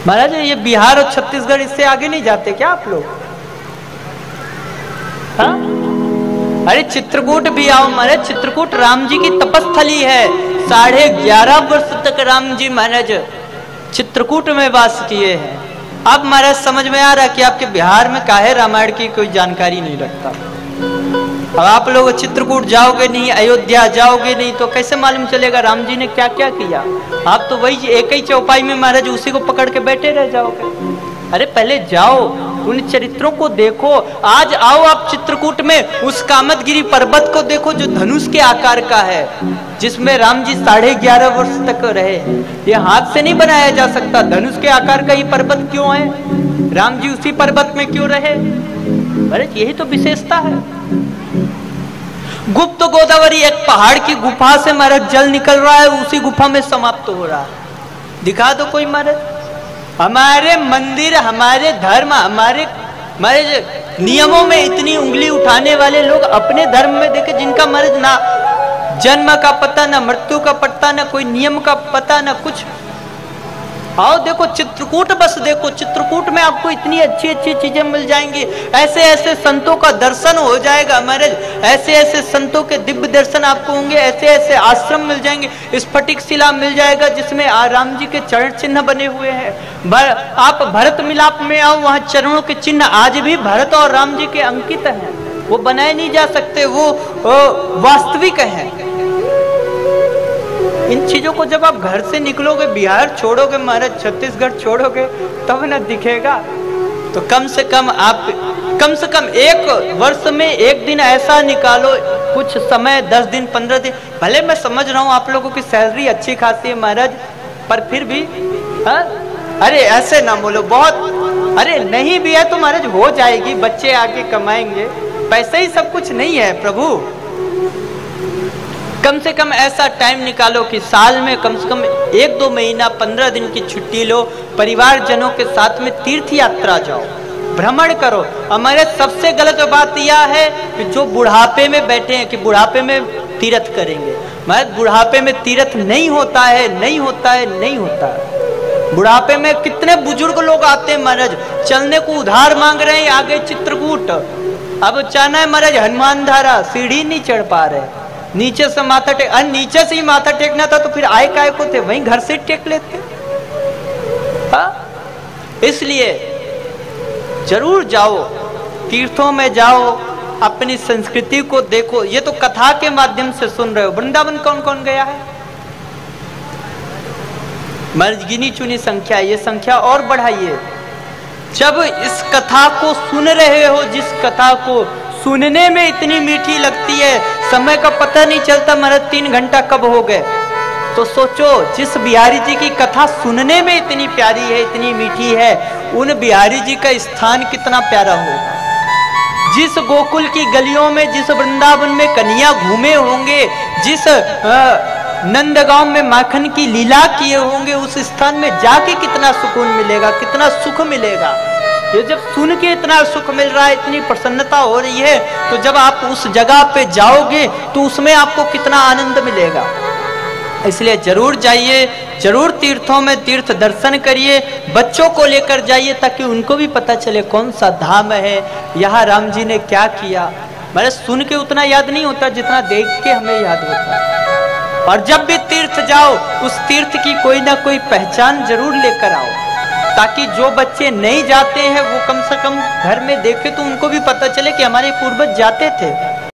महाराज ये बिहार और छत्तीसगढ़ इससे आगे नहीं जाते क्या आप लोग? हाँ? अरे चित्रकूट भी आओ महाराज, चित्रकूट राम जी की तपस्थली है। 11.5 वर्ष तक राम जी महाराज चित्रकूट में वास किए हैं। अब महाराज समझ में आ रहा कि आपके बिहार में काहे रामायण की कोई जानकारी नहीं रखता। अब आप लोग चित्रकूट जाओगे नहीं, अयोध्या जाओगे नहीं, तो कैसे मालूम चलेगा राम जी ने क्या क्या किया? आप तो वही एक ही चौपाई में महाराज उसी को पकड़ के बैठे रह जाओगे। अरे पहले जाओ, उन चरित्रों को देखो। आज आओ आप चित्रकूट में, उस कामदगिरी पर्वत को देखो जो धनुष के आकार का है, जिसमें राम जी 11.5 वर्ष तक रहे। ये हाथ से नहीं बनाया जा सकता। धनुष के आकार का ये पर्वत क्यों है? राम जी उसी पर्वत में क्यों रहे? अरे यही तो विशेषता है। गुप्त गोदावरी एक पहाड़ की गुफा से महाराज जल निकल रहा है, उसी गुफा में समाप्त हो रहा है। दिखा दो कोई महाराज। हमारे मंदिर, हमारे धर्म, हमारे नियमों में इतनी उंगली उठाने वाले लोग अपने धर्म में देखे, जिनका महाराज ना जन्म का पता, ना मृत्यु का पता, ना कोई नियम का पता, ना कुछ। आओ देखो चित्रकूट, बस देखो चित्रकूट में आपको इतनी अच्छी अच्छी चीजें मिल जाएंगी। ऐसे ऐसे संतों का दर्शन हो जाएगा महाराज, ऐसे ऐसे संतों के दिव्य दर्शन आपको होंगे, ऐसे ऐसे आश्रम मिल जाएंगे, स्फटिक शिला मिल जाएगा जिसमें राम जी के चरण चिन्ह बने हुए हैं। आप भरत मिलाप में आओ, वहां चरणों के चिन्ह आज भी भरत और राम जी के अंकित हैं। वो बनाए नहीं जा सकते, वो वास्तविक हैं। इन चीजों को जब आप घर से निकलोगे, बिहार छोड़ोगे महाराज, छत्तीसगढ़ छोड़ोगे, तब न दिखेगा। तो कम से कम एक वर्ष में एक दिन ऐसा निकालो, कुछ समय, 10 दिन 15 दिन। भले मैं समझ रहा हूं आप लोगों की सैलरी अच्छी खासी है महाराज, पर फिर भी हाँ? अरे ऐसे ना बोलो बहुत। अरे नहीं भी है तो महाराज हो जाएगी, बच्चे आगे कमाएंगे, पैसे ही सब कुछ नहीं है प्रभु। कम से कम ऐसा टाइम निकालो कि साल में कम से कम 1-2 महीना 15 दिन की छुट्टी लो, परिवार जनों के साथ में तीर्थ यात्रा जाओ, भ्रमण करो। हमारे सबसे गलत बात यह है कि जो बुढ़ापे में बैठे हैं कि बुढ़ापे में तीर्थ करेंगे। महाराज बुढ़ापे में तीर्थ नहीं होता है, नहीं होता है, नहीं होता है। बुढ़ापे में कितने बुजुर्ग लोग आते हैं महाराज, चलने को उधार मांग रहे हैं, आगे चित्रकूट। अब जाना है महाराज हनुमान धारा, सीढ़ी नहीं चढ़ पा रहे, नीचे से माथा टेक, नीचे से ही माथा टेकना था तो फिर आए काय को थे, वहीं घर से टेक लेते। हाँ? इसलिए जरूर जाओ, तीर्थों में जाओ, अपनी संस्कृति को देखो। ये तो कथा के माध्यम से सुन रहे हो। वृंदावन कौन कौन गया है? मर्ज गिनी चुनी संख्या, ये संख्या और बढ़ाइए। जब इस कथा को सुन रहे हो, जिस कथा को सुनने में इतनी मीठी लगती है, समय का पता नहीं चलता महाराज 3 घंटा कब हो गए, तो सोचो जिस बिहारी जी की कथा सुनने में इतनी प्यारी है, इतनी मीठी है, उन बिहारी जी का स्थान कितना प्यारा होगा। जिस गोकुल की गलियों में, जिस वृंदावन में कन्हैया घूमे होंगे, जिस नंदगांव में माखन की लीला किए होंगे, उस स्थान में जाके कितना सुकून मिलेगा, कितना सुख मिलेगा। ये जब सुन के इतना सुख मिल रहा है, इतनी प्रसन्नता हो रही है, तो जब आप उस जगह पे जाओगे तो उसमें आपको कितना आनंद मिलेगा। इसलिए जरूर जाइए, जरूर तीर्थों में तीर्थ दर्शन करिए, बच्चों को लेकर जाइए ताकि उनको भी पता चले कौन सा धाम है, यहाँ राम जी ने क्या किया। मेरे सुन के उतना याद नहीं होता जितना देख के हमें याद होता है। और जब भी तीर्थ जाओ, उस तीर्थ की कोई ना कोई पहचान जरूर लेकर आओ, ताकि जो बच्चे नहीं जाते हैं वो कम से कम घर में देखे तो उनको भी पता चले कि हमारे पूर्वज जाते थे।